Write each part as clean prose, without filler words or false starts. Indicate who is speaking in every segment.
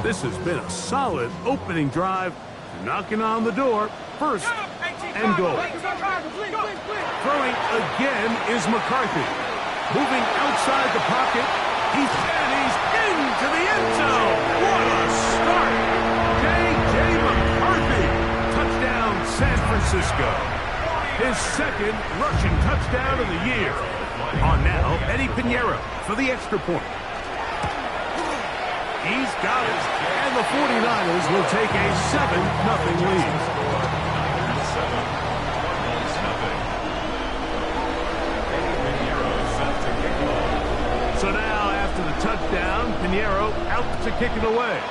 Speaker 1: This has been a solid opening drive. Knocking on the door. First and goal. Throwing again is McCarthy. Moving outside the pocket. He's into the end zone. What a start. J.J. McCarthy. Touchdown, San Francisco. His second rushing touchdown of the year. On now, Eddie Pinheiro for the extra point. He's got it, and the 49ers will take a 7-0 lead. So now, after the touchdown, Pinheiro out to kick it away.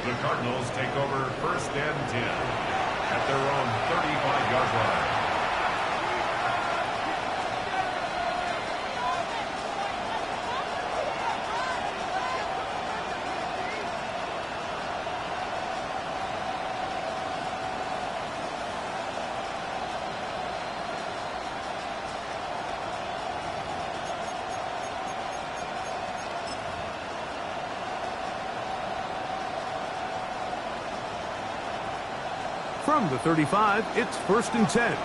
Speaker 2: The Cardinals take over first and 10 at their own 35-yard line.
Speaker 1: From the 35, it's first and 10.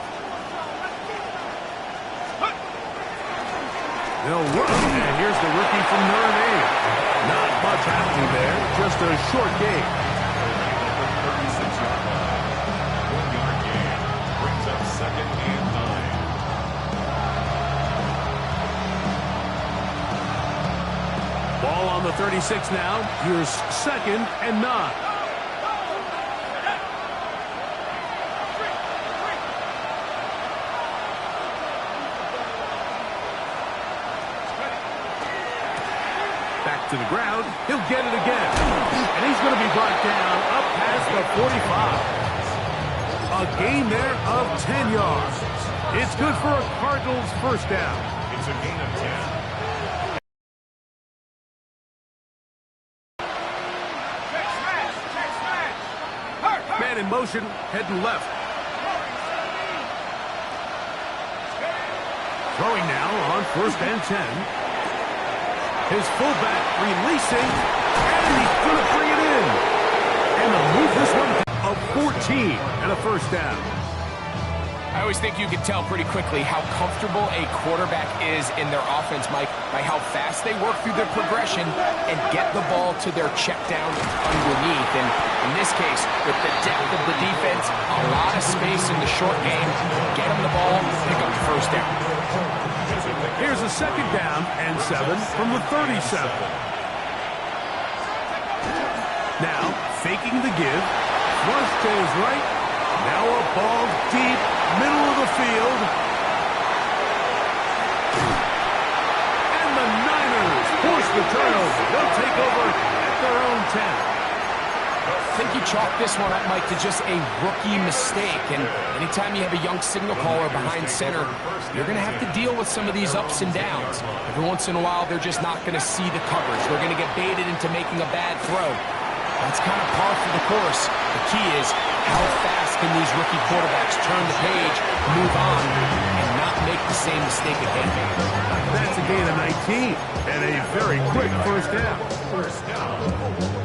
Speaker 1: They'll run, and here's the rookie from Notre Dame. Not much happening there, just a short gain.
Speaker 2: 36-yard line. 1-yard gain. Brings up second and 9.
Speaker 1: Ball on the 36 now. Here's second and 9. To the ground, he'll get it again, and he's going to be brought down up past the 45. A gain there of 10 yards. It's good for a Cardinals first down.
Speaker 2: It's a gain of 10.
Speaker 1: Man in motion, heading left. Throwing now on first and 10. His fullback releasing, and he's going to bring it in. And they'll move this one of 14 and a first down.
Speaker 3: I always think you can tell pretty quickly how comfortable a quarterback is in their offense, Mike, by how fast they work through their progression and get the ball to their check down underneath. And in this case, with the depth of the defense, a lot of space in the short game, get them the ball, pick up the first down.
Speaker 1: Here's a second down and 7 from the 37. Now, faking the give. Flush to his right. Now a ball deep, middle of the field. And the Niners force the turnover. They'll take over at their own 10.
Speaker 3: I think you chalk this one up, Mike, to just a rookie mistake. And anytime you have a young signal caller behind center, you're going to have to deal with some of these ups and downs. Every once in a while, they're just not going to see the coverage. They're going to get baited into making a bad throw. That's kind of par for the course. The key is how fast can these rookie quarterbacks turn the page, move on, and not make the same mistake again.
Speaker 1: That's a gain of 19 and a very quick first down.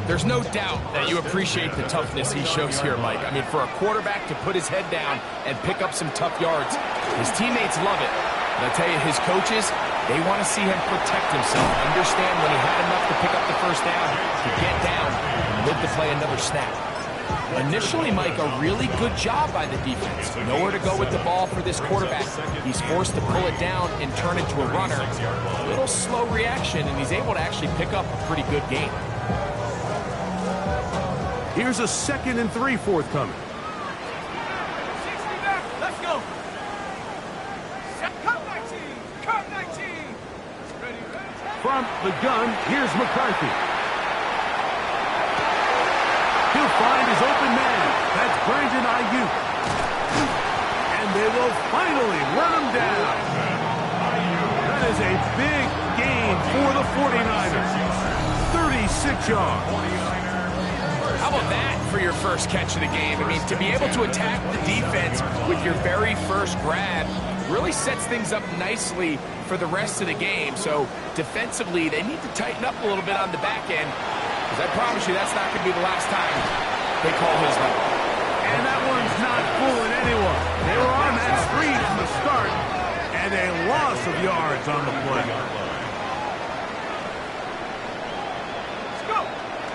Speaker 3: There's no doubt that you appreciate the toughness he shows here, Mike. I mean, for a quarterback to put his head down and pick up some tough yards, his teammates love it. And I'll tell you, his coaches, they want to see him protect himself, understand when he had enough to pick up the first down, to get down and live to play another snap. Initially, Mike, a really good job by the defense. Nowhere to go with the ball for this quarterback. He's forced to pull it down and turn into a runner. A little slow reaction, and he's able to actually pick up a pretty good gain.
Speaker 1: Here's a 2nd and 3 forthcoming.
Speaker 4: Let's go. Cut 19. Cut 19.
Speaker 1: From the gun, here's McCarthy. He'll find his open man. That's Brandon Ayuk. And they will finally run him down. That is a big gain for the 49ers. 36 yards.
Speaker 3: How about that for your first catch of the game? I mean, to be able to attack the defense with your very first grab really sets things up nicely for the rest of the game. So defensively, they need to tighten up a little bit on the back end, because I promise you that's not going to be the last time they call his number.
Speaker 1: And that one's not fooling anyone. They were on that screen from the start, and a loss of yards on the play.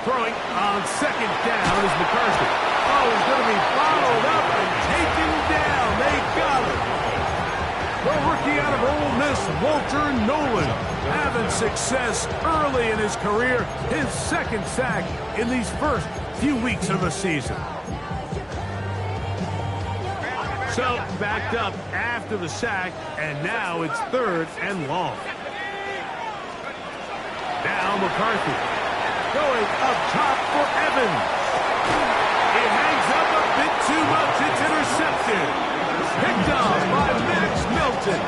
Speaker 1: Throwing on second down is McCarthy. Oh, he's going to be followed up and taken down. They got him. The rookie out of Ole Miss, Walter Nolan, having success early in his career. His second sack in these first few weeks of the season. So, backed up after the sack, and now it's 3rd and long. Now McCarthy. Going up top for Evans. It hangs up a bit too much. It's intercepted. Picked up by Max Melton.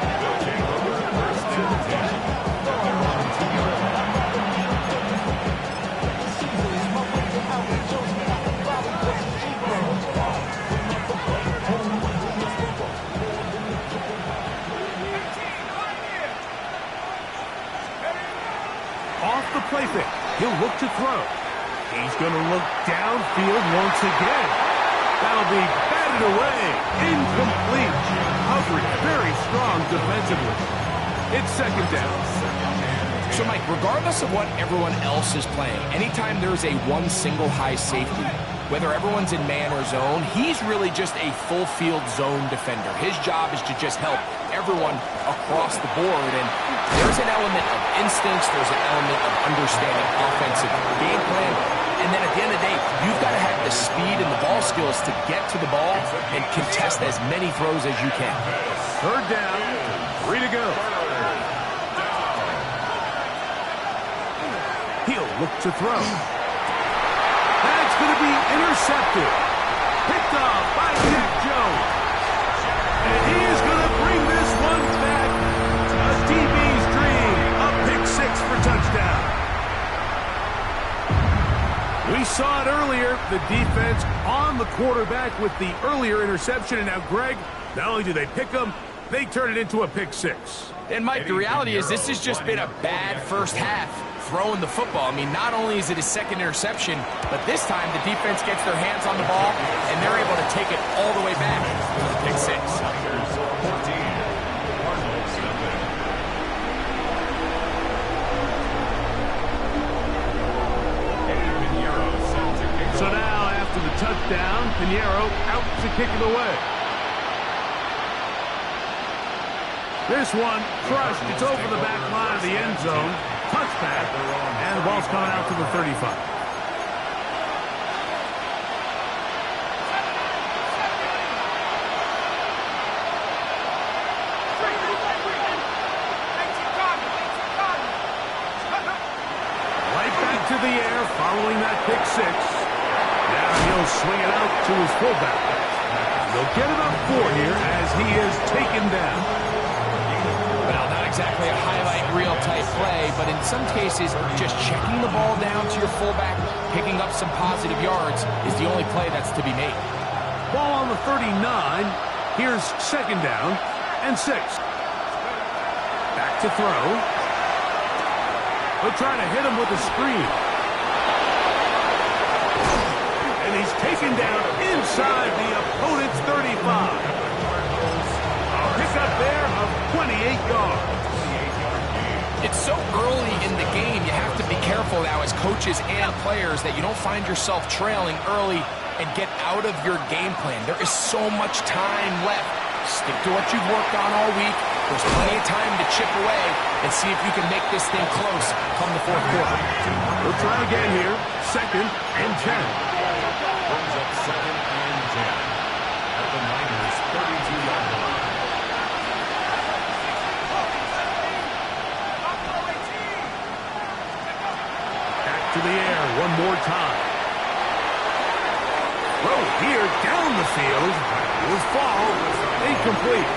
Speaker 1: Off the play pick. He'll look to throw. He's going to look downfield once again. That'll be batted away. Incomplete. Coverage very strong defensively. It's 2nd down.
Speaker 3: So, Mike, regardless of what everyone else is playing, anytime there's a one single high safety, whether everyone's in man or zone, he's really just a full field zone defender. His job is to just help everyone across the board, and there's an element of instincts, there's an element of understanding offensive game plan, and then at the end of the day, you've got to have the speed and the ball skills to get to the ball and contest as many throws as you can.
Speaker 1: 3rd down, 3 to go. He'll look to throw. That's going to be intercepted. Picked off by Jack Jones. And he is going to bring this one back. A DB's dream. A pick 6 for touchdown. We saw it earlier. The defense on the quarterback with the earlier interception. And now, Greg, not only do they pick him, they turn it into a pick 6.
Speaker 3: And, Mike, the reality is this has just been a bad first half throwing the football. I mean, not only is it his 2nd interception, but this time the defense gets their hands on the ball, and they're able to take it all the way back to the pick 6.
Speaker 1: So now, after the touchdown, Pinheiro out to kick it away. This one crushed. It's over the back line of the end zone. Touchback. And the ball's coming out to the 35. Right back to the air following that pick 6. Now he'll swing it out to his fullback. They'll get about 4 here as he is taken down.
Speaker 3: Well, not exactly a highlight reel type play, but in some cases, just checking the ball down to your fullback, picking up some positive yards is the only play that's to be made.
Speaker 1: Ball on the 39. Here's 2nd down and 6. Back to throw. They'll try to hit him with a screen. And he's taken down inside the opponent's 35. Pick up there of 28 yards.
Speaker 3: It's so early in the game, you have to be careful now as coaches and players that you don't find yourself trailing early and get out of your game plan. There is so much time left. Stick to what you've worked on all week. There's plenty of time to chip away and see if you can make this thing close come the 4th quarter.
Speaker 1: We'll try again here. 2nd and 10.
Speaker 2: Brings up 2nd and 10 at the Niners' 32-yard line.
Speaker 1: To the air one more time. Throw here down the field. Will fall. Incomplete.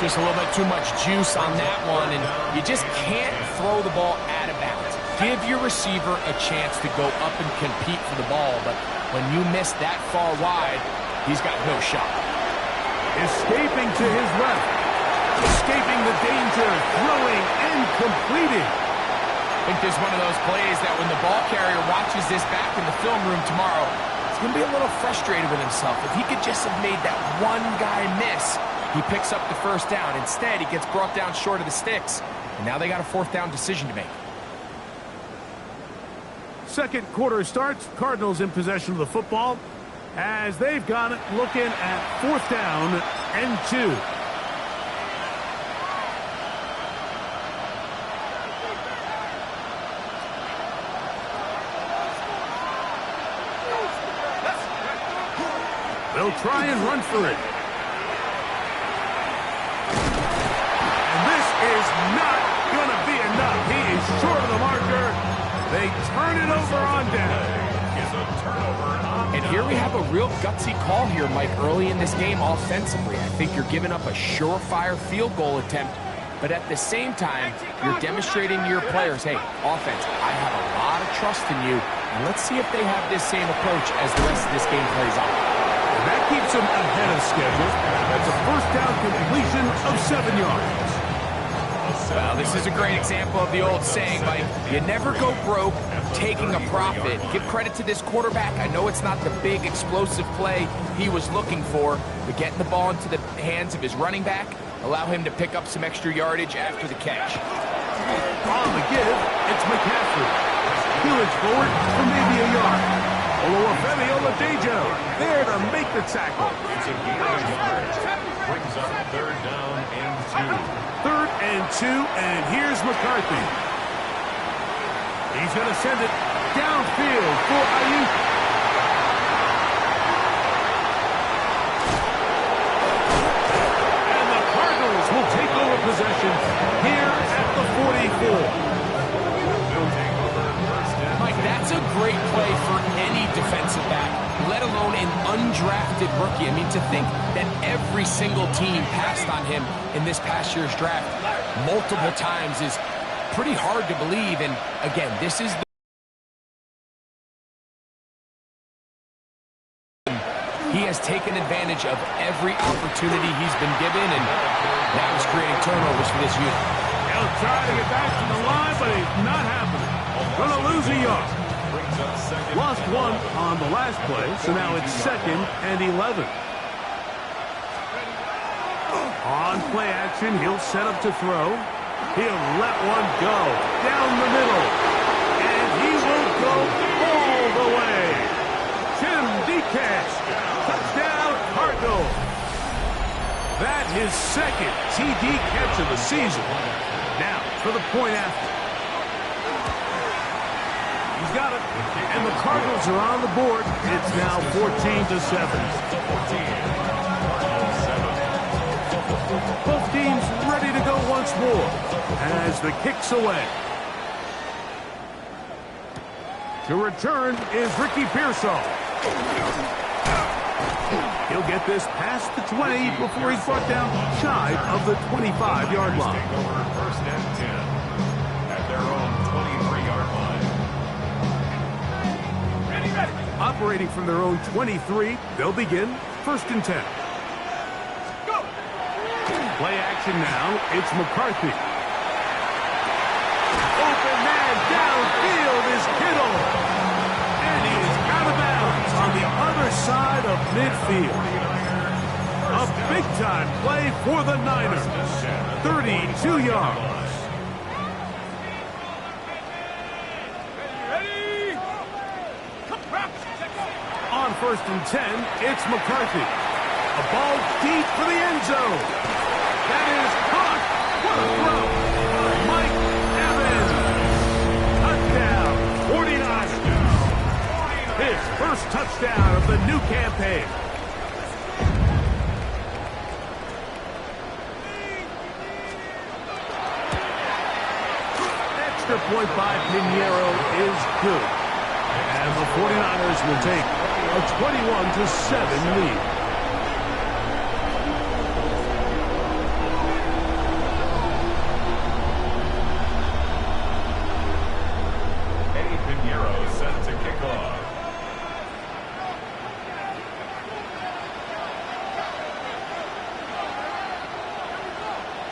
Speaker 3: Just a little bit too much juice on that one, and you just can't throw the ball out of bounds. Give your receiver a chance to go up and compete for the ball, but When you miss that far wide, he's got no shot.
Speaker 1: Escaping to his left. Escaping the danger. Throwing and completing.
Speaker 3: I think there's one of those plays that when the ball carrier watches this back in the film room tomorrow, he's going to be a little frustrated with himself. If he could just have made that one guy miss, he picks up the first down. Instead, he gets brought down short of the sticks. And now they got a fourth down decision to make.
Speaker 1: Second quarter starts. Cardinals in possession of the football as they've got it looking at fourth down and 2. They'll try and run for it. And this is not going to be enough. He is short of the marker. They turn it over on down.
Speaker 3: And here we have a real gutsy call here, Mike, early in this game offensively. I think you're giving up a surefire field goal attempt, but at the same time, you're demonstrating to your players, hey, offense, I have a lot of trust in you, and let's see if they have this same approach as the rest of this game plays out.
Speaker 1: That keeps them ahead of schedule. That's a first down completion of 7 yards.
Speaker 3: Well, this is a great example of the old saying, Mike, you never go broke taking a profit. Give credit to this quarterback. I know it's not the big explosive play he was looking for, but getting the ball into the hands of his running back, allow him to pick up some extra yardage after the catch.
Speaker 1: On the give, it's McCaffrey. He looks forward for maybe a yard. Olufemi Oladejo there to make the tackle.
Speaker 2: It's a gain of yards. Brings up third down and 2.
Speaker 1: Third and 2, and here's McCarthy. He's going to send it downfield for Ayuk. And the Cardinals will take over possession here at the 44.
Speaker 3: Mike, that's a great play for any defensive back, let alone an undrafted rookie. I mean, to think that every single team passed on him in this past year's draft multiple times is pretty hard to believe. And again, this is he has taken advantage of every opportunity he's been given, and now he's creating turnovers for this unit.
Speaker 1: He'll try to get back to the line, but it's not happening. Going to lose a yard. Lost 1 on the last play, so now it's 2nd and 11. On play action, he'll set up to throw. He'll let one go down the middle. And he will go all the way. Tim DeCash, touchdown Cardinals. That his second TD catch of the season. Now for the point after. He's got it. And the Cardinals are on the board. It's now 14-7. Both teams ready to go once more as the kick's away. To return is Ricky Pearsall. He'll get this past the 20 before he's brought down shy of the 25-yard line.
Speaker 2: First and 10 at their own 23-yard line.
Speaker 1: Operating from their own 23, they'll begin 1st and 10. Play action now. It's McCarthy. Open man downfield is Kittle. And he is out of bounds on the other side of midfield. A big-time play for the Niners. 32 yards. On 1st and 10, it's McCarthy. A ball deep for the end zone. That is caught. What a throw. Mike Evans. Touchdown. 49ers. His first touchdown of the new campaign. Extra point by Pinheiro is good. And the 49ers will take a 21-7 lead.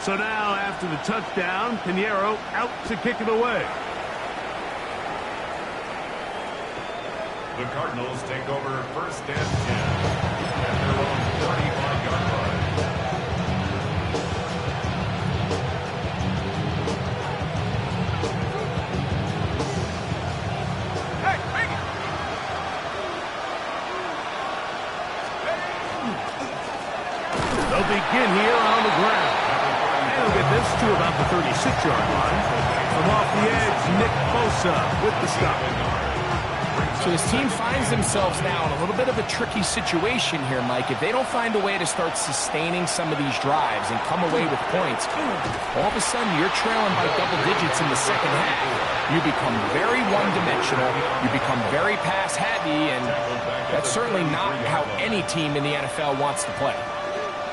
Speaker 1: So now, after the touchdown, Pinheiro out to kick it away.
Speaker 2: The Cardinals take over first and 10 at their own 35-yard line.
Speaker 4: Hey, bring it!
Speaker 1: They'll begin here on the ground. And they'll get this to about the 36-yard line. From off the edge, Nick Bosa with the stop.
Speaker 3: So this team finds themselves now in a little bit of a tricky situation here, Mike. If they don't find a way to start sustaining some of these drives and come away with points, all of a sudden you're trailing by double digits in the second half. You become very one-dimensional, you become very pass-heavy, and that's certainly not how any team in the NFL wants to play.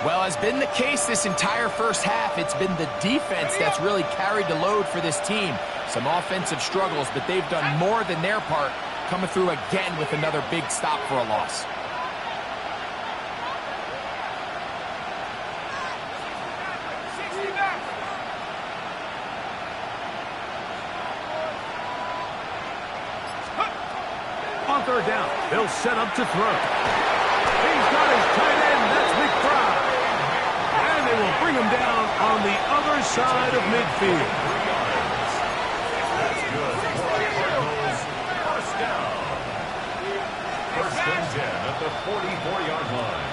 Speaker 3: Well, as been the case this entire first half, it's been the defense that's really carried the load for this team. Some offensive struggles, but they've done more than their part, coming through again with another big stop for a loss.
Speaker 1: On third down, they'll set up to throw. He's got his tight end, that's McBride. And they will bring him down on the other side of midfield.
Speaker 2: That's good. Cardinals, first down. First and 10 at the 44-yard line.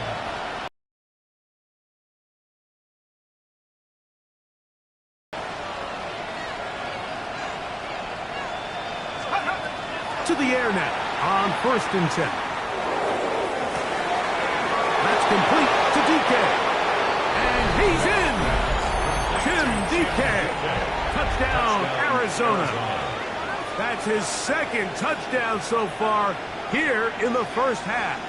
Speaker 1: To the air now on first and 10. That's complete to DK. And he's in. Tim DK. Touchdown, Arizona. That's his second touchdown so far here in the first half.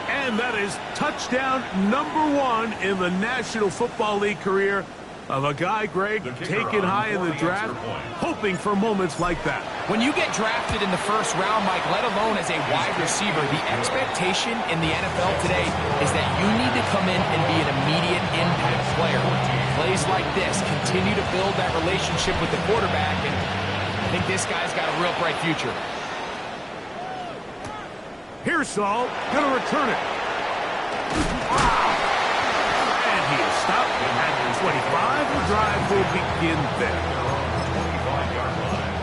Speaker 1: And that is touchdown number 1 in the National Football League career of a guy, Greg, taken high in the draft, hoping for moments like that.
Speaker 3: When you get drafted in the first round, Mike, let alone as a wide receiver, the expectation in the NFL today is that you need to come in and be an immediate impact player. Plays like this continue to build that relationship with the quarterback, and I think this guy's got a real bright future.
Speaker 1: Here's Saul, gonna return it. And he is stopped at the 25. The drive will begin there.
Speaker 2: 25-yard line.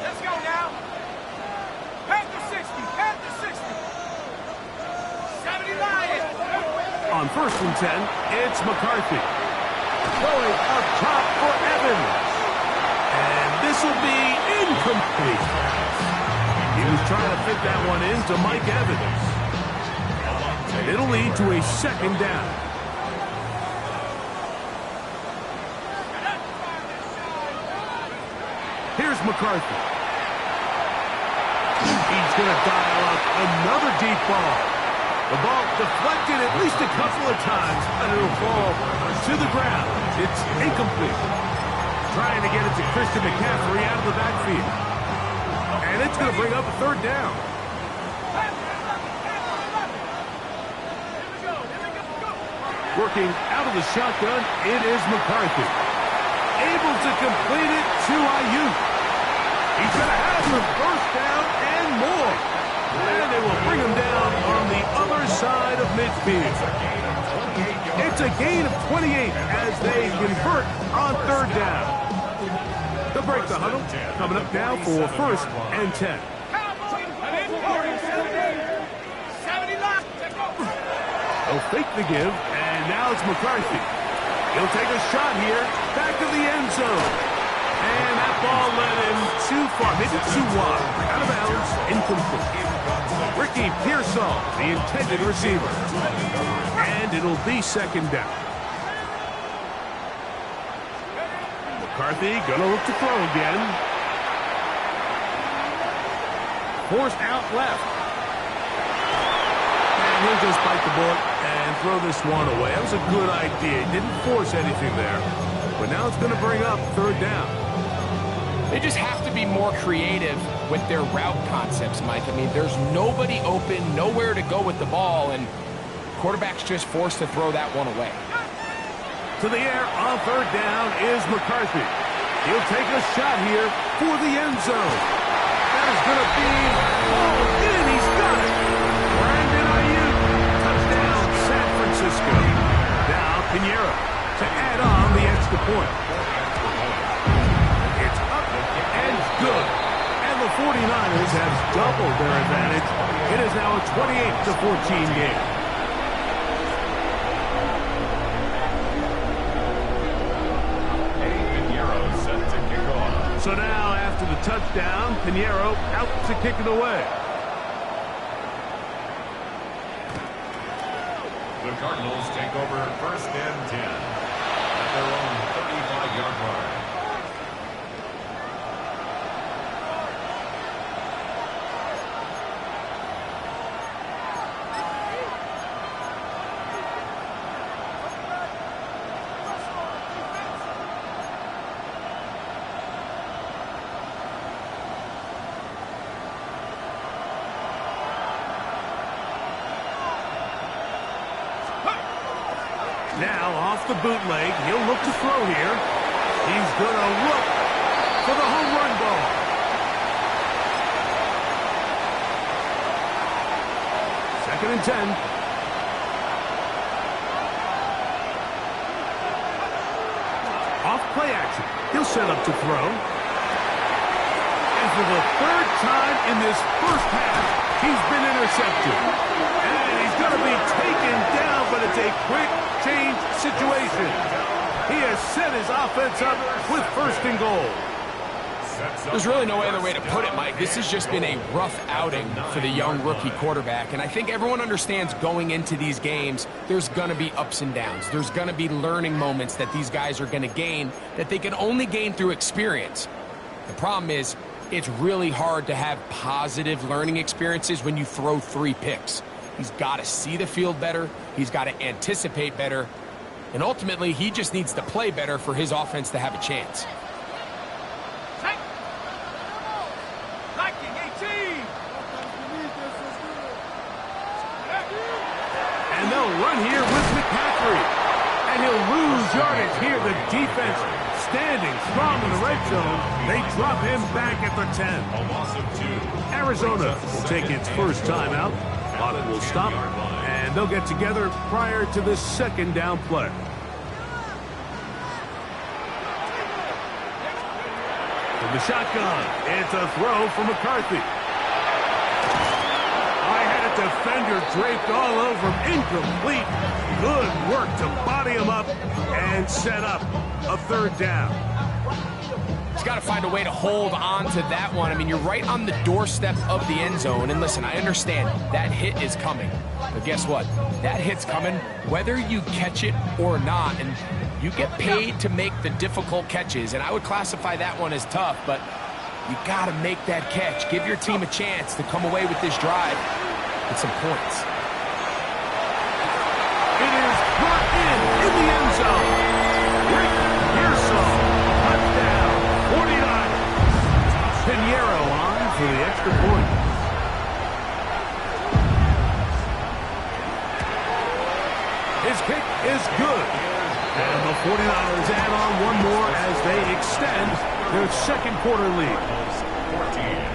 Speaker 4: Let's go now. Panther 60, Panther 60. 70 Lions.
Speaker 1: On first and 10, it's McCarthy. Throwing up top for Evans. And this will be incomplete. He was trying to fit that one into Mike Evans. And it'll lead to a second down. Here's McCarthy. He's going to dial up another deep ball. The ball deflected at least a couple of times, and it'll fall to the ground. It's incomplete. Trying to get it to Christian McCaffrey out of the backfield. And it's going to bring up a third down. Working out of the shotgun, it is McCarthy. Able to complete it to Ayuk. He's going to have the first down and more. And they will bring him down on the other side of midfield. It's a gain of 28 as they convert on third down. They'll break the huddle. Coming up now for first and 10. They'll fake the give, and now it's McCarthy. He'll take a shot here, back to the end zone. And that ball led him too far, maybe too wide. Out of bounds, incomplete. Ricky Pearsall, the intended receiver. And it'll be second down. McCarthy gonna look to throw again. Forced out left. And he'll just bite the bullet and throw this one away. That was a good idea. He didn't force anything there. But now it's going to bring up third down.
Speaker 3: They just have to be more creative with their route concepts, Mike. I mean, there's nobody open, nowhere to go with the ball, and quarterback's just forced to throw that one away.
Speaker 1: To the air on third down is McCarthy. He'll take a shot here for the end zone. That is going to be hauled in. He's got it. Brandon Ayuk, touchdown San Francisco. Now Pinheiro to add on the extra point. It's up and good. And the 49ers have doubled their advantage. It is now a 28-14 game. So now, after the touchdown, Pinheiro out to kick it away.
Speaker 2: The Cardinals take over first and 10 at their own 35-yard line.
Speaker 1: Now, off the bootleg, he'll look to throw here. He's going to look for the home run ball. Second and 10. Off play action. He'll set up to throw. And for the third time in this first half, he's been intercepted. And he's going to be taken down, but it's a quick change situation. He has set his offense up with first and goal.
Speaker 3: There's really no other way to put it, Mike. This has just been a rough outing for the young rookie quarterback. And I think everyone understands going into these games, there's going to be ups and downs. There's going to be learning moments that these guys are going to gain that they can only gain through experience. The problem is, it's really hard to have positive learning experiences when you throw 3 picks. He's got to see the field better. He's got to anticipate better. And ultimately, he just needs to play better for his offense to have a chance.
Speaker 1: And they'll run here with McCaffrey. And he'll lose yardage here. The defense standing strong in the red zone. They drop him back at the 10.
Speaker 2: A loss of 2.
Speaker 1: Arizona will take its first timeout. Clock will stop, and they'll get together prior to the second down play. From the shotgun, it's a throw for McCarthy. I had a defender draped all over him. Incomplete. Good work to body him up and set up a third down.
Speaker 3: He's got to find a way to hold on to that one. I mean, you're right on the doorstep of the end zone. And listen, I understand that hit is coming. But guess what? That hit's coming whether you catch it or not. And you get paid to make the difficult catches. And I would classify that one as tough. But you got to make that catch. Give your team a chance to come away with this drive with some points.
Speaker 1: It is brought in the end zone. Rick Pearsall, touchdown, 49ers. Pinheiro on for the extra point. His kick is good. And the 49ers add on one more as they extend their second quarter lead.
Speaker 2: 14.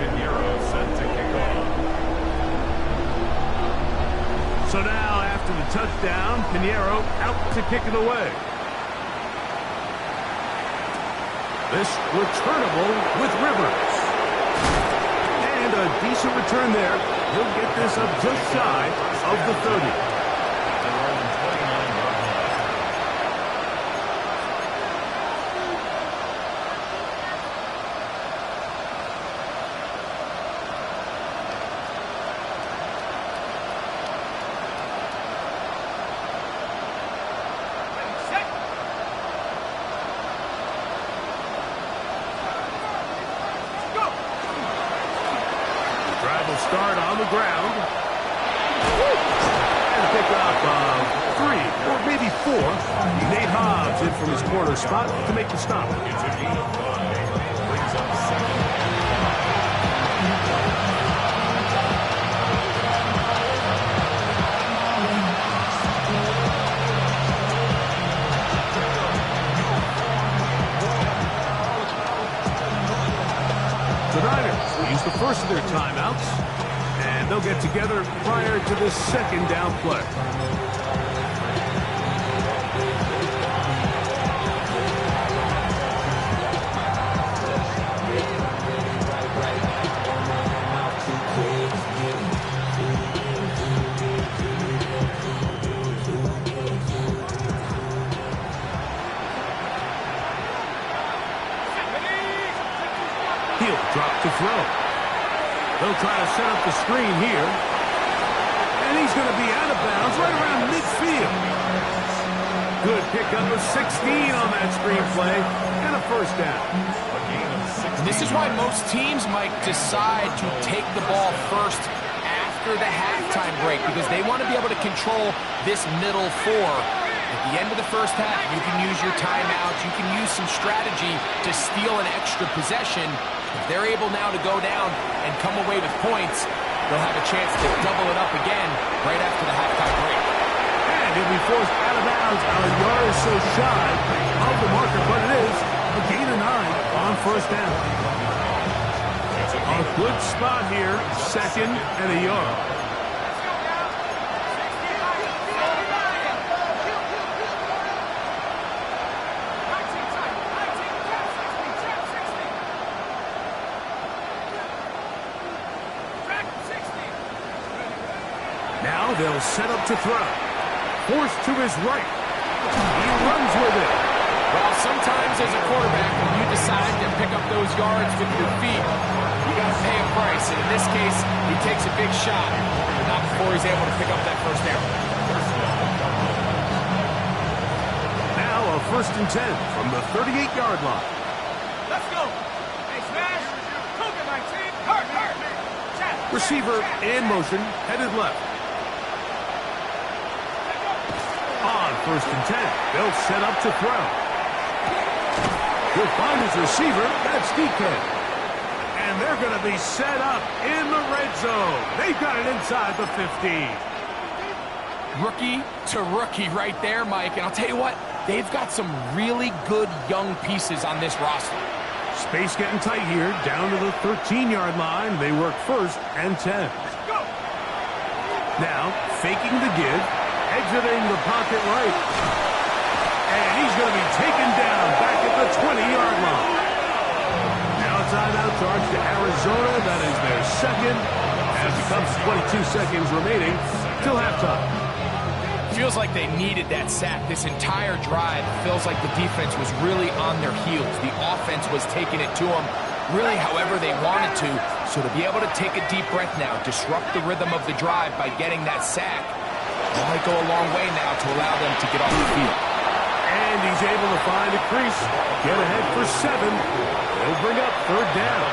Speaker 2: Pinheiro set to kick off.
Speaker 1: So now, after the touchdown, Pinheiro out to kick it away. This returnable with Rivers. And a decent return there. He'll get this up just shy of the 30. Start on the ground. 4. Nate Hobbs in from his corner spot to make the stop.
Speaker 2: It's a gain of 5. Brings up 2nd.
Speaker 1: The Niners will use the first of their timeouts, and they'll get together prior to the 2nd down play. He'll drop to throw. They'll try to set up the screen here. And he's going to be out of bounds right around midfield. Good pickup of 16 on that screen play and a first down.
Speaker 2: A gain of 16.
Speaker 3: This is why most teams, Mike, decide to take the ball first after the halftime break because they want to be able to control this middle 4. At the end of the first half, you can use your timeouts. You can use some strategy to steal an extra possession. If they're able now to go down and come away with points, they'll have a chance to double it up again right after the halftime break.
Speaker 1: And he'll be forced out of bounds on a yard or so shy of the marker, but it is a gain of 9 on first down. A good spot here, 2nd and a yard. Now they'll set up to throw. Forced to his right. He runs with it.
Speaker 3: Well, sometimes as a quarterback, when you decide to pick up those yards with your feet, you got to pay a price. And in this case, he takes a big shot, but not before he's able to pick up that first down.
Speaker 1: Now a 1st and 10 from the 38-yard line.
Speaker 4: Let's go. Hey, smash. Cougar 19. Hurt. Chat.
Speaker 1: Receiver in motion, headed left. On 1st and 10, they'll set up to throw. He'll find his receiver. That's DK. And they're going to be set up in the red zone. They've got it inside the 15.
Speaker 3: Rookie to rookie right there, Mike. And I'll tell you what, they've got some really good young pieces on this roster.
Speaker 1: Space getting tight here, down to the 13-yard line. They work 1st and 10. Now, faking the give, exiting the pocket right. And he's going to be taken down back at the 20-yard line. Now a timeout charge to Arizona. That is their 2nd. As it comes to 22 seconds remaining till halftime.
Speaker 3: Feels like they needed that sack this entire drive. It feels like the defense was really on their heels. The offense was taking it to them really however they wanted to. So to be able to take a deep breath now, disrupt the rhythm of the drive by getting that sack, that might go a long way now to allow them to get off the field.
Speaker 1: And he's able to find a crease, get ahead for 7. They'll bring up 3rd down.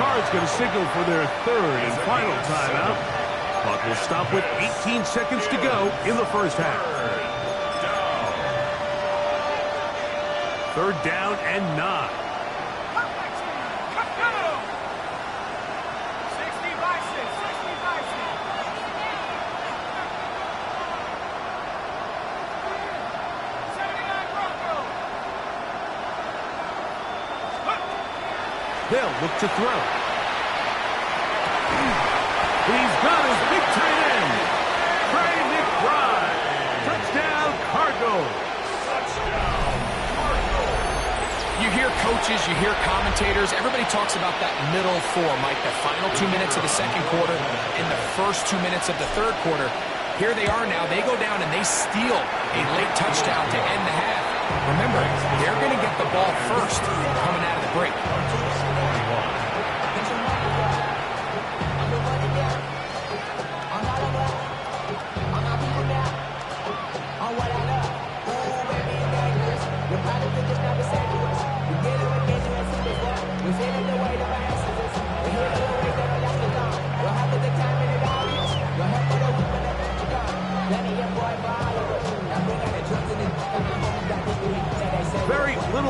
Speaker 1: Card's going to signal for their 3rd and final timeout. Clock will stop with 18 seconds to go in the first half. 3rd down and 9.
Speaker 4: 60 by 6.
Speaker 1: They'll look to throw. He's got his big tight end. Trey McBride. Touchdown, Cardinals.
Speaker 3: You hear coaches, you hear commentators, everybody talks about that middle 4, Mike, the final 2 minutes of the 2nd quarter and the first 2 minutes of the 3rd quarter. Here they are now. They go down and they steal a late touchdown to end the half. Remember, they're going to get the ball first coming out of the break.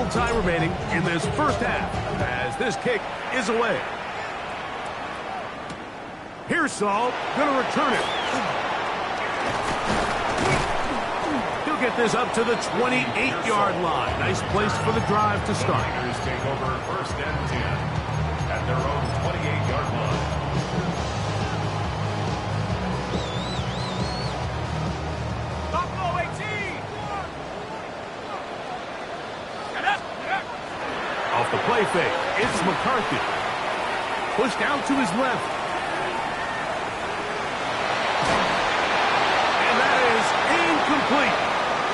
Speaker 1: little time remaining in this first half as this kick is away. Here's Saul, going to return it. He'll get this up to the 28-yard line. Nice place for the drive to start.
Speaker 2: Raiders take over first and 10 at their own 28-yard line.
Speaker 4: Buffalo 18.
Speaker 1: Off the play fake, it's McCarthy. Pushed out to his left. And that is incomplete.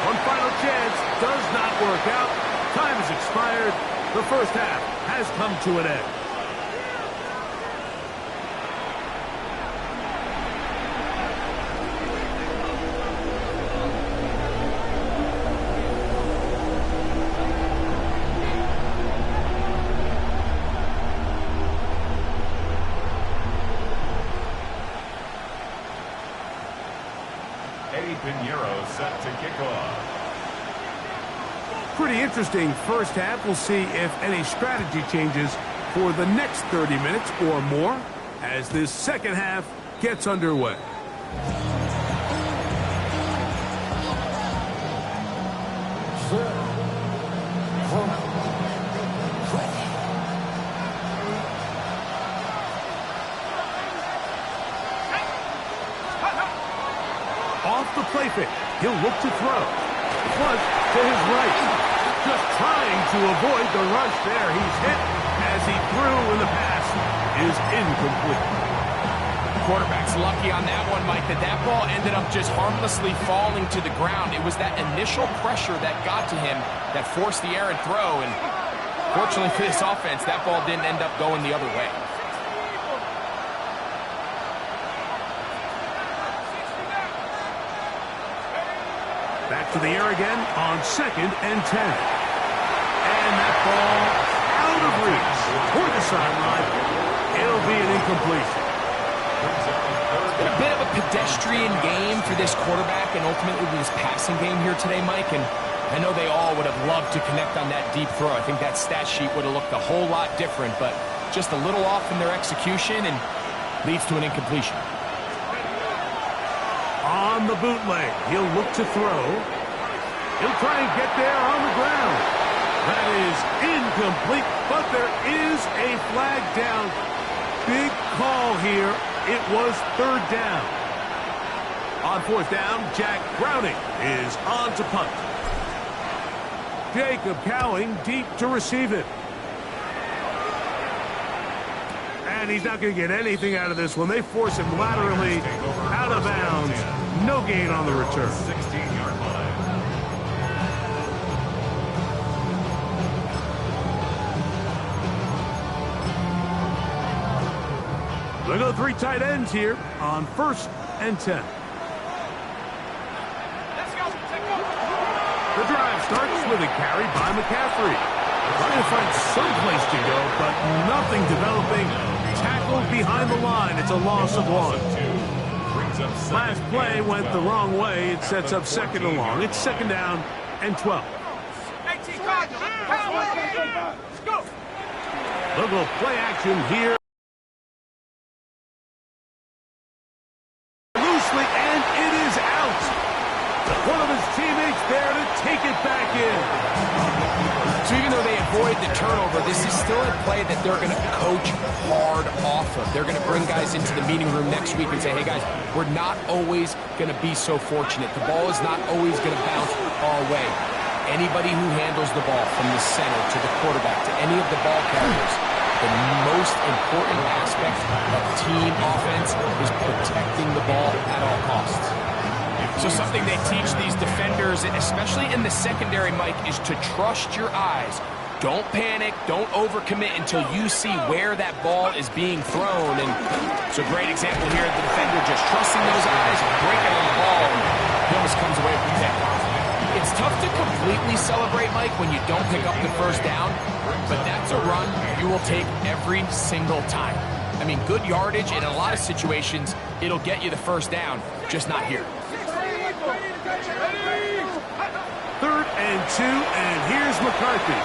Speaker 1: One final chance does not work out. Time has expired. The first half has come to an end.
Speaker 2: Pinheiro set to kick off.
Speaker 1: Pretty interesting first half. We'll see if any strategy changes for the next 30 minutes or more as this second half gets underway. Off the play fake, he'll look to throw. Flush to his right. Just trying to avoid the rush there. He's hit as he threw, and the pass is incomplete.
Speaker 3: Quarterback's lucky on that one, Mike, that ball ended up just harmlessly falling to the ground. It was that initial pressure that got to him that forced the errant throw, and fortunately for this offense, that ball didn't end up going the other way.
Speaker 1: Back to the air again on 2nd and 10. And that ball out of reach toward the sideline. It'll be an incompletion.
Speaker 3: It's been a bit of a pedestrian game for this quarterback and ultimately this passing game here today, Mike. And I know they all would have loved to connect on that deep throw. I think that stat sheet would have looked a whole lot different, but just a little off in their execution and leads to an incompletion.
Speaker 1: On the bootleg, he'll look to throw. He'll try and get there on the ground. That is incomplete, but there is a flag down. Big call here. It was 3rd down. On 4th down, Jack Browning is on to punt. Jacob Cowing deep to receive it. And he's not going to get anything out of this one. They force him laterally out of bounds. No gain on the return.
Speaker 2: 16-yard line.
Speaker 1: They go 3 tight ends here on 1st and 10. The drive starts with a carry by McCaffrey. Trying to find some place to go, but nothing developing. Tackled behind the line. It's a loss of 1. Last play went the wrong way. It sets up 2nd and long. It's 2nd down and 12. Little play action here. Loosely, and it is out. One of his teammates there to take it back in.
Speaker 3: So even though they avoid the turnover, this is still a play that they're going to coach hard off of. They're going to bring guys into the meeting room next week and say, hey, guys, we're not always going to be so fortunate. The ball is not always going to bounce our way. Anybody who handles the ball from the center to the quarterback to any of the ball carriers, the most important aspect of team offense is protecting the ball at all costs. So something they teach these defenders, especially in the secondary, Mike, is to trust your eyes. Don't panic. Don't overcommit until you see where that ball is being thrown. And it's a great example here of the defender just trusting those eyes, breaking on the ball, and he almost comes away with that. It's tough to completely celebrate, Mike, when you don't pick up the first down, but that's a run you will take every single time. I mean, good yardage in a lot of situations, it'll get you the first down, just not here.
Speaker 1: 3rd and 2, and here's McCarthy.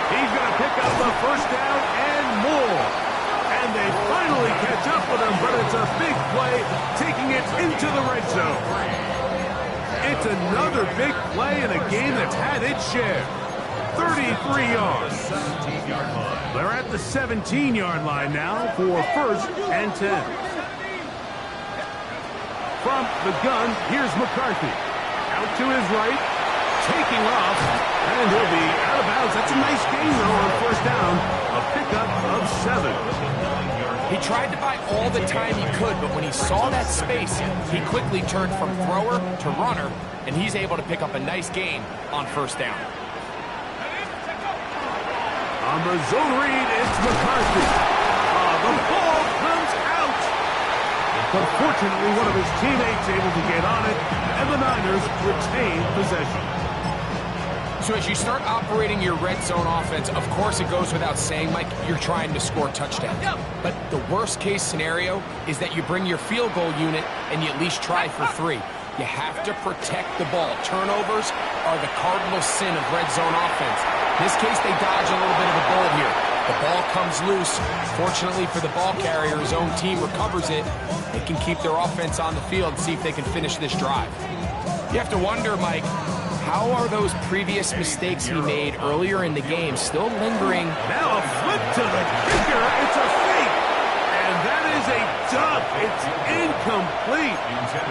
Speaker 1: He's going to pick up the first down and more. And they finally catch up with him, but it's a big play, taking it into the red zone. It's another big play in a game that's had its share. 33 yards. They're at the 17-yard line now for first and 10. From the gun, here's McCarthy. Out to his right, taking off, and he'll be out of bounds. That's a nice gain, though, on first down. A pickup of 7.
Speaker 3: He tried to buy all the time he could, but when he saw that space, he quickly turned from thrower to runner, and he's able to pick up a nice gain on first down.
Speaker 1: On the zone read, it's McCarthy. The ball comes out. But fortunately, one of his teammates able to get on it, and the Niners retain possession.
Speaker 3: So as you start operating your red zone offense, of course it goes without saying, Mike, you're trying to score touchdowns. But the worst case scenario is that you bring your field goal unit and you at least try for 3. You have to protect the ball. Turnovers are the cardinal sin of red zone offense. In this case, they dodge a little bit of a bullet here. The ball comes loose. Fortunately for the ball carrier, his own team recovers it. They can keep their offense on the field and see if they can finish this drive. You have to wonder, Mike, how are those previous mistakes he made earlier in the game still lingering?
Speaker 1: Now a flip to the kicker. It's a fake. And that is a dunk. It's incomplete.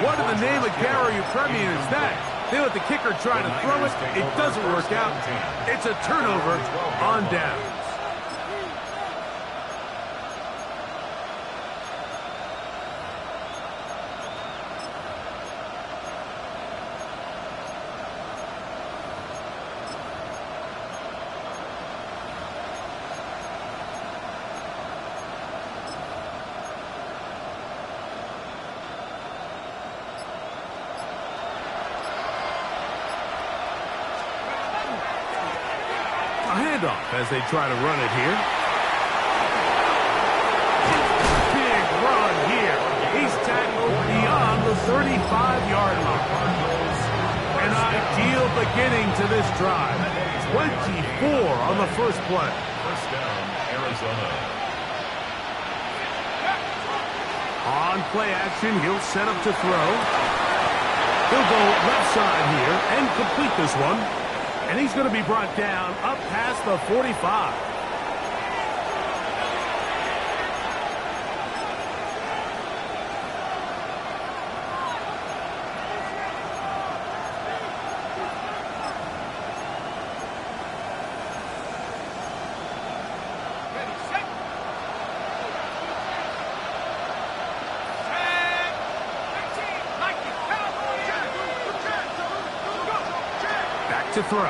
Speaker 1: What in the name of Gary Premier is that? They let the kicker try to throw it. It doesn't work out. It's a turnover on downs. A handoff as they try to run it here. Big run here. He's tackled beyond the 35-yard line. An ideal beginning to this drive. 24 on the first play.
Speaker 2: First down, Arizona.
Speaker 1: On play action, he'll set up to throw. He'll go left side here and complete this one. And he's going to be brought down up past the 45. To throw.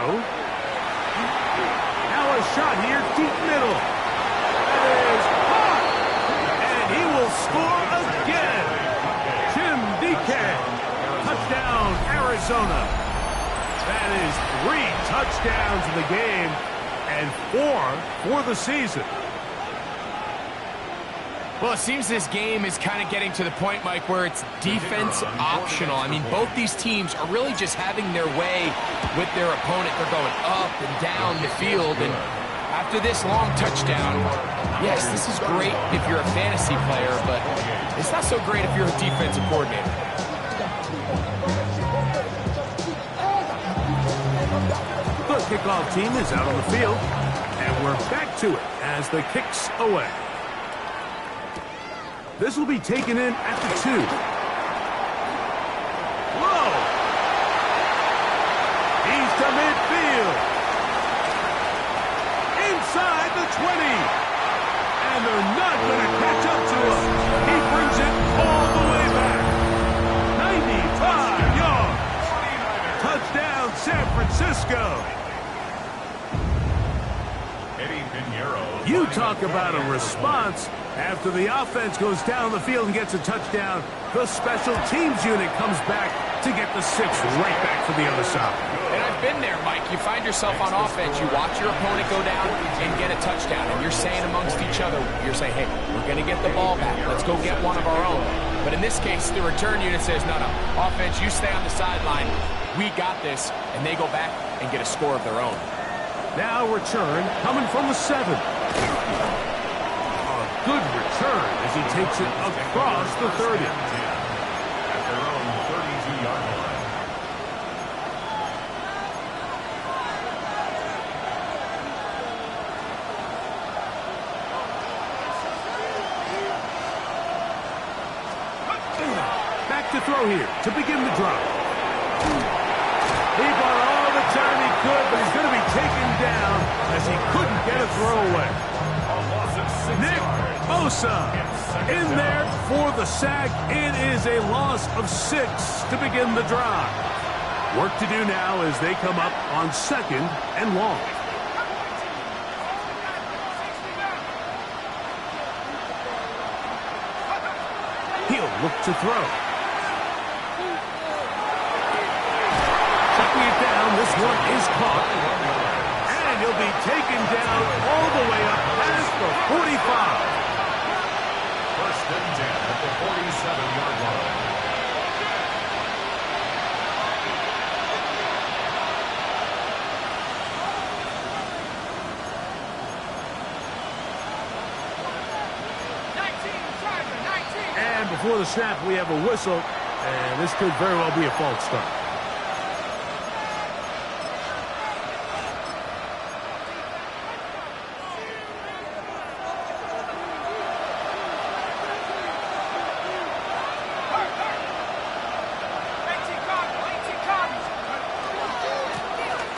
Speaker 1: Now a shot here, deep middle. That is caught. And he will score again. Jim DK. Touchdown, Arizona. That is 3 touchdowns in the game and 4 for the season.
Speaker 3: Well, it seems this game is kind of getting to the point, Mike, where it's defense optional. I mean, both these teams are really just having their way with their opponent. They're going up and down the field. And after this long touchdown, yes, this is great if you're a fantasy player, but it's not so great if you're a defensive coordinator.
Speaker 1: The kickoff team is out on the field, and we're back to it as the kick's away. This will be taken in at the 2. Whoa! He's to midfield. Inside the 20. And they're not going to catch up to him. He brings it all the way back. 95 yards. Touchdown, San Francisco. You talk about a response. After the offense goes down the field and gets a touchdown, the special teams unit comes back to get the 6 right back to the other side.
Speaker 3: And I've been there, Mike. You find yourself on offense, you watch your opponent go down and get a touchdown, and you're saying amongst each other, you're saying, hey, we're going to get the ball back. Let's go get one of our own. But in this case, the return unit says, no, offense, you stay on the sideline. We got this. And they go back and get a score of their own.
Speaker 1: Now return coming from the 7. A good return as he takes it across the 30.
Speaker 2: At their own 32-yard line.
Speaker 1: Back to throw here to begin the drive. He bought all the time he could, but he's going to be taken down as he couldn't get a throw away. Nick Bosa in there for the sack. It is a loss of 6 to begin the drive. Work to do now as they come up on 2nd and long. He'll look to throw. Checking it down, this one is caught. And he'll be taken down all the way up past the 45.
Speaker 2: First and 10 at the 47-yard line.
Speaker 1: And before the snap, we have a whistle, and this could very well be a false start.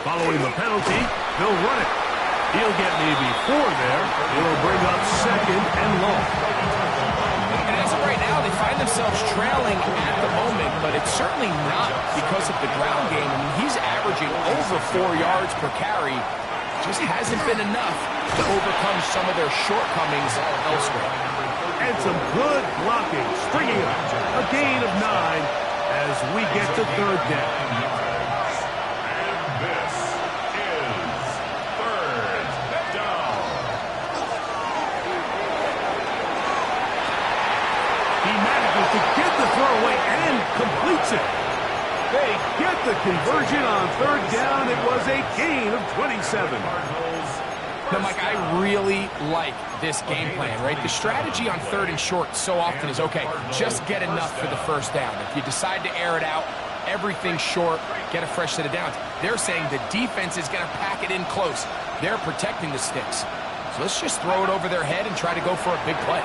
Speaker 1: Following the penalty, they'll run it. He'll get maybe 4 there. It'll bring up 2nd and long.
Speaker 3: And as of right now, they find themselves trailing at the moment, but it's certainly not because of the ground game. I mean, he's averaging over 4 yards per carry. Just hasn't been enough to overcome some of their shortcomings elsewhere.
Speaker 1: And some good blocking, stringing up a gain of 9 as we get to 3rd down.
Speaker 2: This is 3rd down.
Speaker 1: He manages to get the throw away and completes it. They get the conversion on 3rd down. It was a gain of 27.
Speaker 3: Now, Mike, I really like this game plan, right? The strategy on 3rd and short so often is, okay, just get enough for the 1st down. If you decide to air it out, everything short, get a fresh set of downs. They're saying the defense is going to pack it in close. They're protecting the sticks. So let's just throw it over their head and try to go for a big play.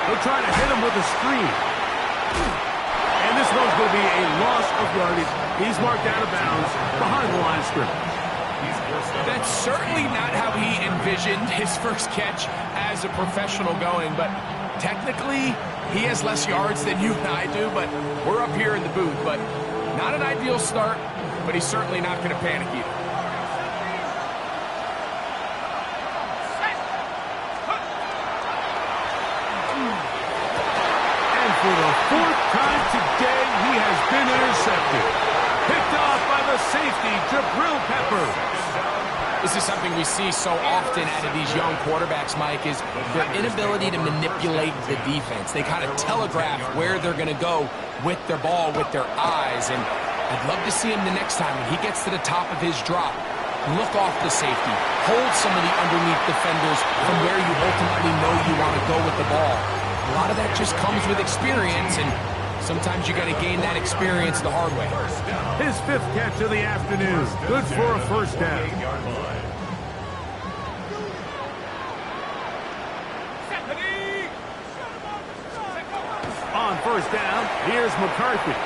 Speaker 1: They'll try to hit him with a screen. And this one's going to be a loss of yardage. He's marked out of bounds behind the line of scrimmage.
Speaker 3: That's certainly not how he envisioned his first catch as a professional going, but technically he has less yards than you and I do, but we're up here in the booth. But not an ideal start, but he's certainly not going to panic either.
Speaker 1: And for the 4th time today, he has been intercepted. Picked off by the safety, Jabril Peppers.
Speaker 3: This is something we see so often out of these young quarterbacks, Mike, is their inability to manipulate the defense. They kind of telegraph where they're going to go with their ball, with their eyes. And I'd love to see him the next time when he gets to the top of his drop. Look off the safety. Hold some of the underneath defenders from where you ultimately know you want to go with the ball. A lot of that just comes with experience, and sometimes you got to gain that experience the hard way.
Speaker 1: His 5th catch of the afternoon. Good for a 1st down. On 1st down, here's McCarthy.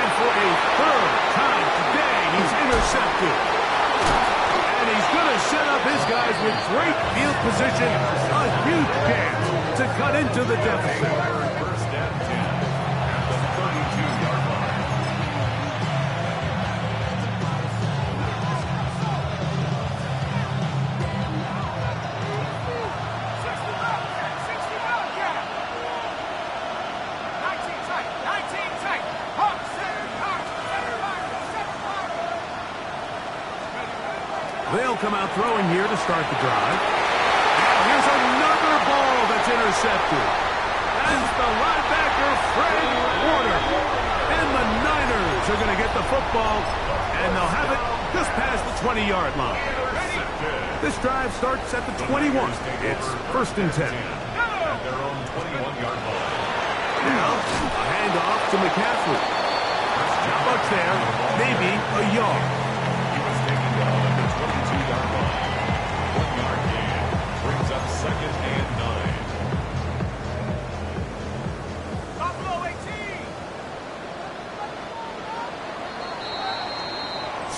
Speaker 1: And for a 3rd time today, he's intercepted. And he's going to set up his guys with great field position. A huge chance to cut into the deficit.
Speaker 2: 1st and 10 at the 32-yard line.
Speaker 1: They'll come out throwing here to start the drive. And here's another ball that's intercepted. That's the linebacker, Fred Warner. And the Niners are going to get the football, and they'll have it just past the 20-yard line. This drive starts at the 21. It's 1st and 10.
Speaker 2: At their own 21-yard line.
Speaker 1: Now, a handoff to McCaffrey. Not much there, maybe a yard.
Speaker 2: He was taken down at the 22-yard line. 1-yard gain brings up 2nd and 9.
Speaker 4: Buffalo 18.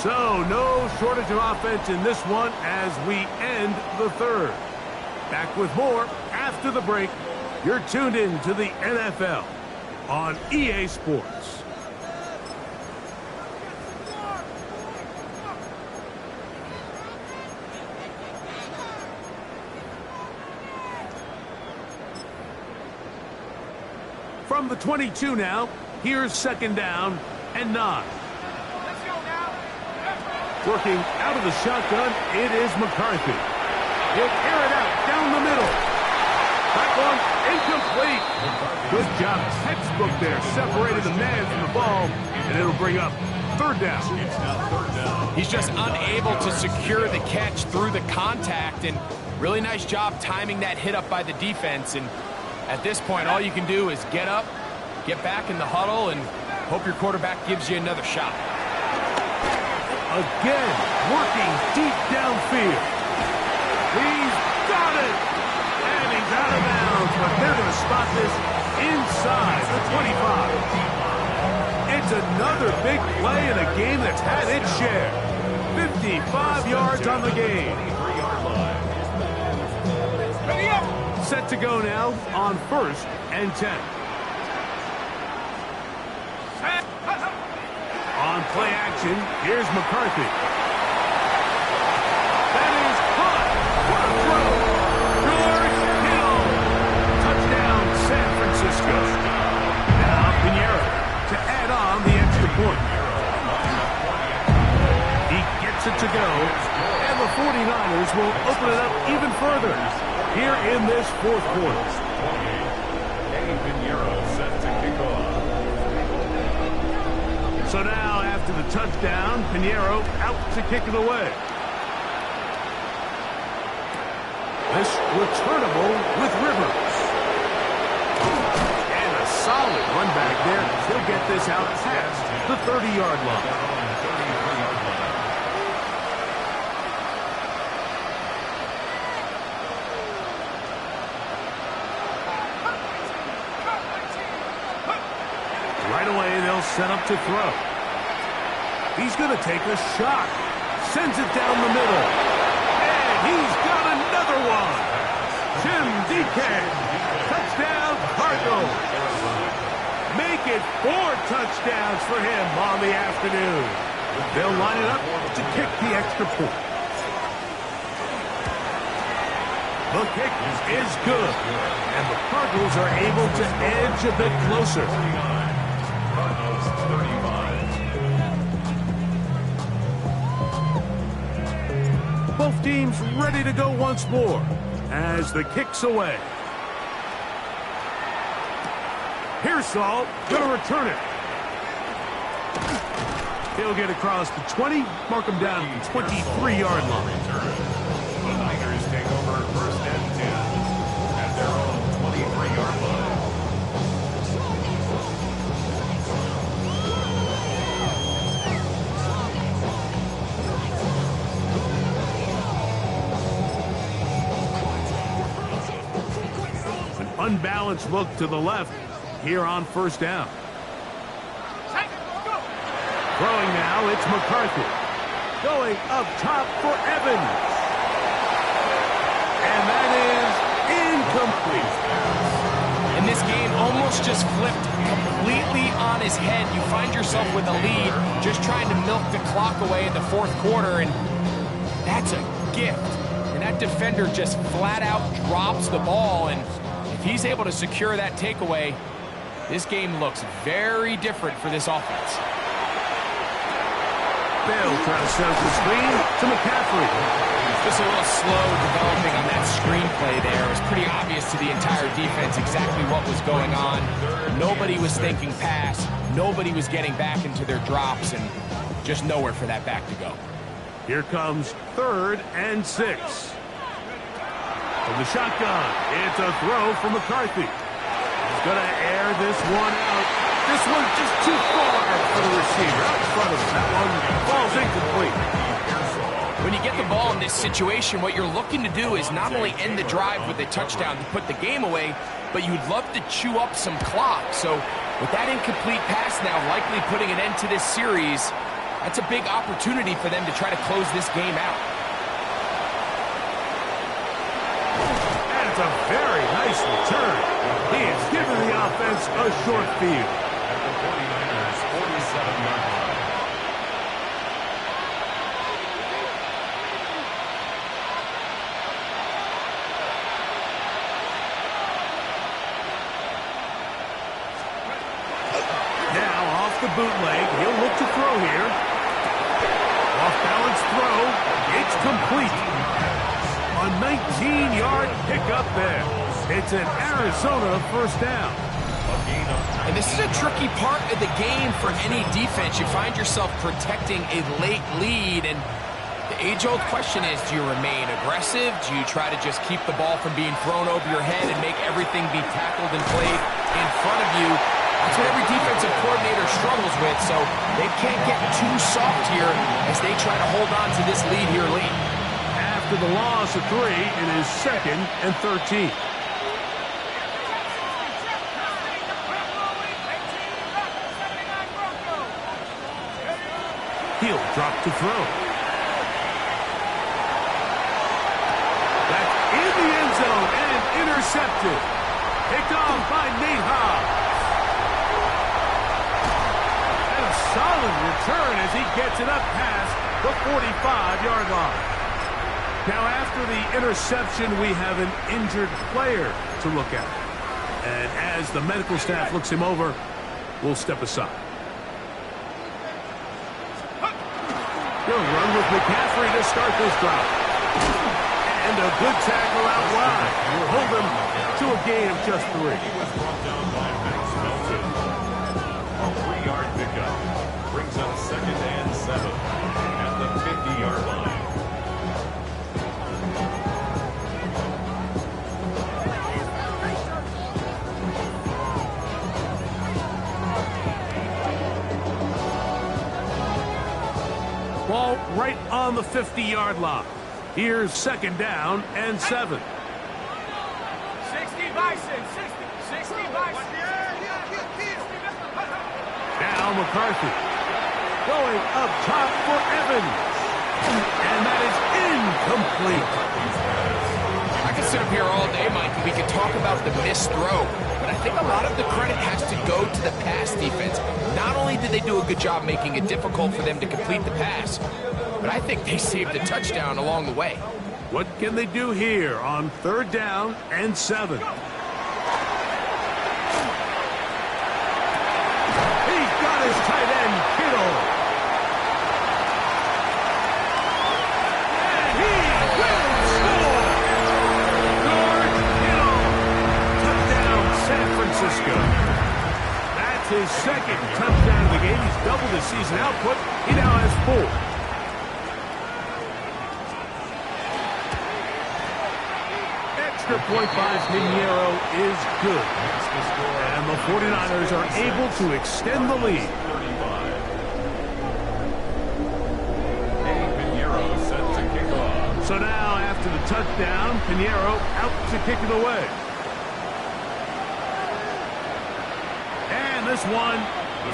Speaker 1: So, no shortage of offense in this one as we end the third. Back with more after the break. You're tuned in to the NFL on EA Sports. From the 22 now, here's 2nd down and 9.
Speaker 4: Let's go now.
Speaker 1: Working out of the shotgun, it is McCarthy. He'll air it out down the middle. Back on, incomplete. Good job, textbook there. Separated the man from the ball, and it'll bring up 3rd down.
Speaker 2: It's now 3rd down.
Speaker 3: He's just unable to secure the catch through the contact, and really nice job timing that hit up by the defense. And at this point, all you can do is get up, get back in the huddle, and hope your quarterback gives you another shot.
Speaker 1: Again, working deep downfield. He's got it! And he's out of bounds, but they're going to spot this inside the 25. It's another big play in a game that's had its share. 55 yards on the game.
Speaker 2: 3-yard line.
Speaker 4: Ready up.
Speaker 1: Set to go now on 1st and 10. On play action, here's McCarthy. That is caught. What a throw. George Hill. Touchdown, San Francisco. Now Pinheiro to add on the extra point. He gets it to go, and the 49ers will open it up even further here in this 4th quarter.
Speaker 2: Pinheiro set to kick off.
Speaker 1: So now, after the touchdown, Pinheiro out to kick it away. This returnable with Rivers. And a solid run back there. He'll get this out past the 30-yard line.
Speaker 2: 33-yard line.
Speaker 1: Right away, they'll set up to throw. He's going to take a shot. Sends it down the middle. And he's got another one. Jim DK. Touchdown, Cardinals. Make it 4 touchdowns for him on the afternoon. They'll line it up to kick the extra point. The kick is good. And the Cardinals are able to edge a bit closer.
Speaker 2: Cardinals 35.
Speaker 1: Both teams ready to go once more as the kick's away. Pearsall going to return it. He'll get across the 20, mark him down at the 23-yard line.
Speaker 2: The Niners take over 1st and 10 at their own 23-yard line.
Speaker 1: An unbalanced look to the left here on 1st down. Throwing now, it's McCarthy. Going up top for Evans. And that is incomplete.
Speaker 3: And this game almost just flipped completely on his head. You find yourself with a lead, just trying to milk the clock away in the 4th quarter, and that's a gift. And that defender just flat out drops the ball, and if he's able to secure that takeaway, this game looks very different for this offense.
Speaker 1: Bale trying to set up the screen to McCaffrey.
Speaker 3: Just a little slow developing on that screenplay there. It was pretty obvious to the entire defense exactly what was going on. Nobody was thinking pass. Nobody was getting back into their drops, and just nowhere for that back to go.
Speaker 1: Here comes 3rd and 6. From the shotgun, it's a throw from McCarthy. He's going to air this one out. This one's just too far for the receiver. Out in front of him. That one falls incomplete.
Speaker 3: When you get the ball in this situation, what you're looking to do is not only end the drive with a touchdown to put the game away, but you'd love to chew up some clock. So with that incomplete pass now likely putting an end to this series, that's a big opportunity for them to try to close this game out.
Speaker 1: And it's a very nice return. He has given the offense a short field.
Speaker 2: At the 49ers, 47-yard line.
Speaker 1: The bootleg. He'll look to throw here. Off-balance throw. It's complete. A 19-yard pickup there. It's an Arizona first down.
Speaker 3: And this is a tricky part of the game for any defense. You find yourself protecting a late lead, and the age-old question is, do you remain aggressive? Do you try to just keep the ball from being thrown over your head and make everything be tackled and played in front of you? That's what every defensive coordinator struggles with, so they can't get too soft here as they try to hold on to this lead here late.
Speaker 1: After the loss of 3, it is 2nd and 13. He'll drop to throw. That's in the end zone and intercepted. Picked off by Nate Hobbs. Solid return as he gets it up past the 45-yard line. Now, after the interception, we have an injured player to look at. And as the medical staff looks him over, we'll step aside. He'll run with McCaffrey to start this drive. And a good tackle out wide. Will hold him to a gain of just 3.
Speaker 2: He was brought down by Max Melton. A 3-yard pickup. Brings up 2nd and 7 at the 50-yard line.
Speaker 1: Ball right on the 50-yard line. Here's 2nd down and 7.
Speaker 4: 60 Bison, 60 Bison.
Speaker 1: Now McCarthy. Going up top for Evans. And that is incomplete.
Speaker 3: I could sit up here all day, Mike, and we could talk about the missed throw. But I think a lot of the credit has to go to the pass defense. Not only did they do a good job making it difficult for them to complete the pass, but I think they saved a touchdown along the way.
Speaker 1: What can they do here on 3rd down and 7? He's got his tight end, Kittle. And he will score! George Kittle. Touchdown, San Francisco. That's his 2nd touchdown of the game. He's doubled his season output. He now has 4. Point by Pinheiro is good. And the 49ers are able to extend the lead.
Speaker 2: Pinheiro set to kick off.
Speaker 1: So now, after the touchdown, Pinheiro out to kick it away. And this one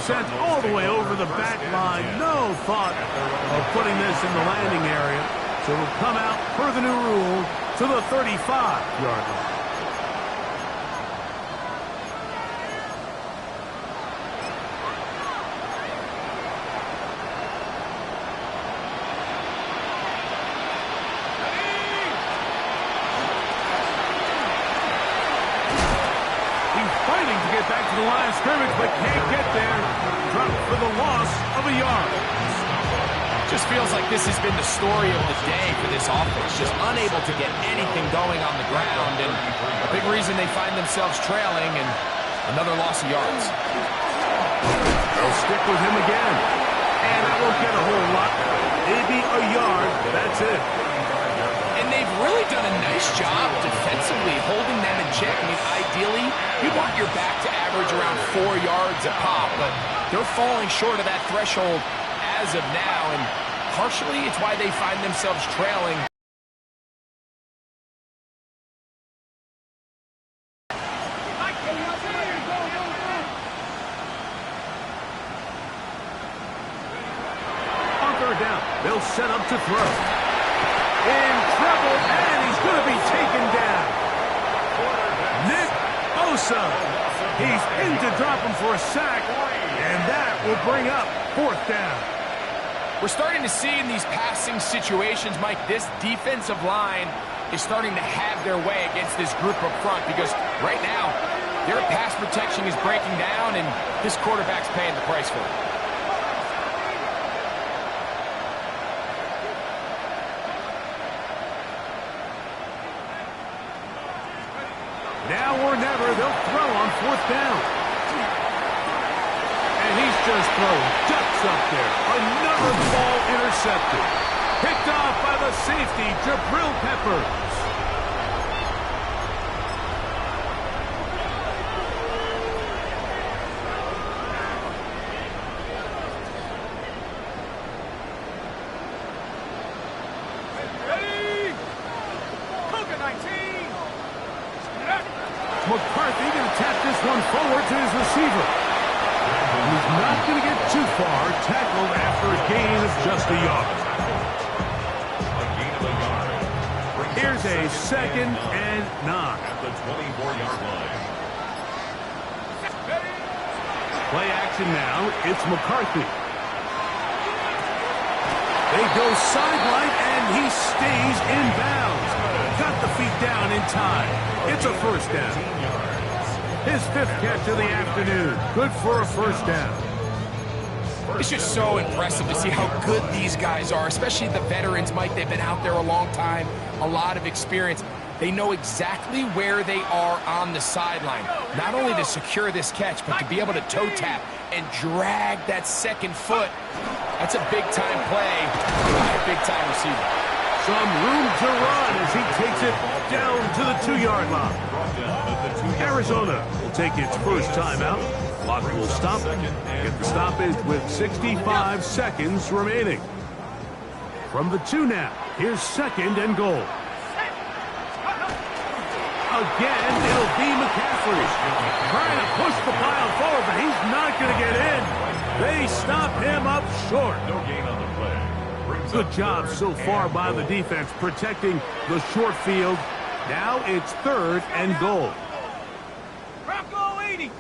Speaker 1: sent all the way over the back line. No thought of putting this in the landing area. So it'll come out per the new rule to the 35-yard line. He's fighting to get back to the line of scrimmage, but can't get there. Dropped for the loss of a yard.
Speaker 3: Just feels like this has been the story of the day for this offense. Just unable to get anything going on the ground, and a big reason they find themselves trailing, and another loss of yards.
Speaker 1: They'll stick with him again. And that won't get a whole lot. Maybe a yard. That's it.
Speaker 3: And they've really done a nice job defensively holding them in check. I mean, ideally, you want your back to average around 4 yards a pop, but they're falling short of that threshold as of now, and partially it's why they find themselves trailing.
Speaker 1: On third down, they'll set up to throw. In trouble, and he's going to be taken down. Nick Bosa. He's in to drop him for a sack, and that will bring up fourth down.
Speaker 3: We're starting to see in these passing situations, Mike, this defensive line is starting to have their way against this group up front, because right now, their pass protection is breaking down, and this quarterback's paying the price for it.
Speaker 1: Now or never, they'll throw on fourth down. And he's just throwing ducks up there. Another ball intercepted. Picked off by the safety, Jabril Peppers.
Speaker 4: Ready? Kool1 19.
Speaker 1: McCarthy going to tap this one forward to his receiver. He's not going to get too far. Tackled after a gain of just a yard. Here's a 2nd and 9.
Speaker 2: At the 24-yard line.
Speaker 1: Play action now. It's McCarthy. They go sideline, and he stays in bounds. Got the feet down in time. It's a first down. His 5th catch of the afternoon. Good for a first down.
Speaker 3: It's just so impressive to see how good these guys are, especially the veterans, Mike. They've been out there a long time, a lot of experience. They know exactly where they are on the sideline, not only to secure this catch, but to be able to toe tap and drag that 2nd foot. That's a big-time play by a big-time receiver.
Speaker 1: Some room to run as he takes it down to the 2-yard line. Arizona will take its first timeout. Clock will stop. Get the stoppage with 65 seconds remaining. From the 2 now, here's 2nd and goal. Again, it'll be McCaffrey. Trying to push the pile forward, but he's not going to get in. They stop him up short.
Speaker 2: No gain on the play.
Speaker 1: Good job so far by the defense protecting the short field. Now it's 3rd and goal.
Speaker 4: Bronco 80.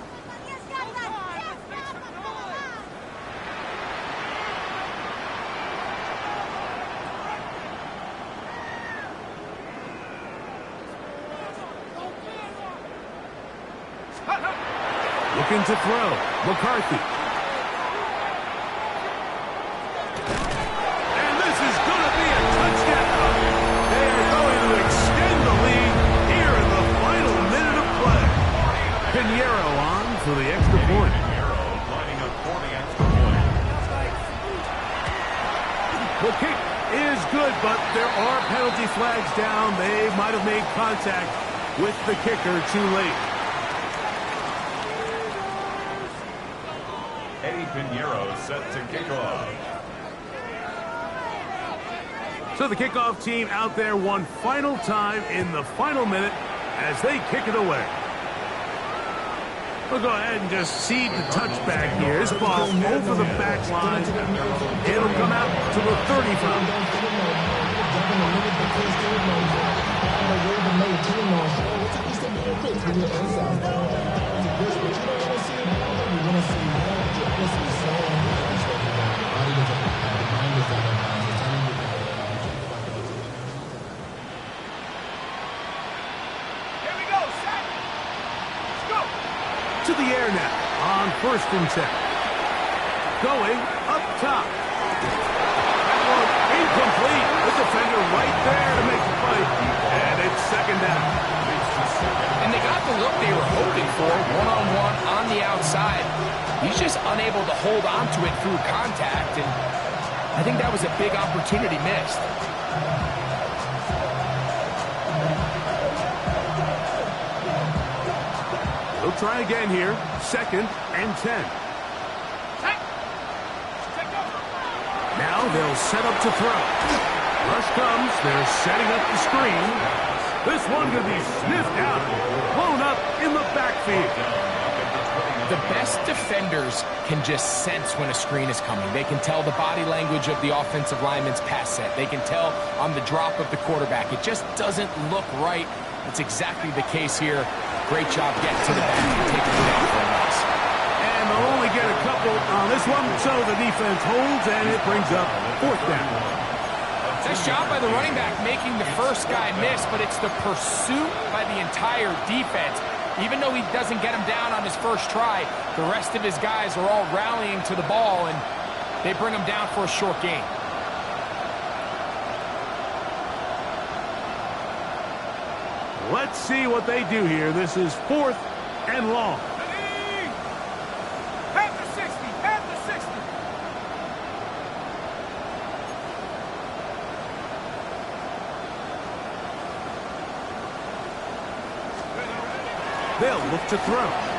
Speaker 1: Looking to throw. McCarthy. And this is going to be a touchdown. They are going to extend the lead here in the final minute of play. Pinheiro on for the extra point.
Speaker 2: Pinheiro lining up for the extra point.
Speaker 1: The kick is good, but there are penalty flags down. They might have made contact with the kicker too late.
Speaker 2: Pinheiro set to kick off.
Speaker 1: So the kickoff team out there one final time in the final minute as they kick it away. We'll go ahead and just seed the touchback here. This ball over the back line. It'll come out to the
Speaker 4: 35.
Speaker 1: To the air now on 1st and 10. Going up top. That Incomplete. The defender right there to make the fight. And it's second down.
Speaker 3: And they got the look they were hoping for, one-on-one on the outside. He's just unable to hold on to it through contact, and I think that was a big opportunity missed.
Speaker 1: They'll try again here. Second and 10. Now they'll set up to throw. Rush comes. They're setting up the screen. This one going to be sniffed out. Blown up in the backfield.
Speaker 3: The best defenders can just sense when a screen is coming. They can tell the body language of the offensive lineman's pass set. They can tell on the drop of the quarterback. It just doesn't look right. That's exactly the case here. Great job getting to the back and taking it down for a loss.
Speaker 1: And they'll only get a couple on this one, so the defense holds, and it brings up fourth down.
Speaker 3: Nice job by the running back making the first guy miss, but it's the pursuit by the entire defense. Even though he doesn't get him down on his first try, the rest of his guys are all rallying to the ball, and they bring him down for a short gain.
Speaker 1: Let's see what they do here. This is fourth and long.
Speaker 4: At the 60, at the 60.
Speaker 1: They'll look to throw.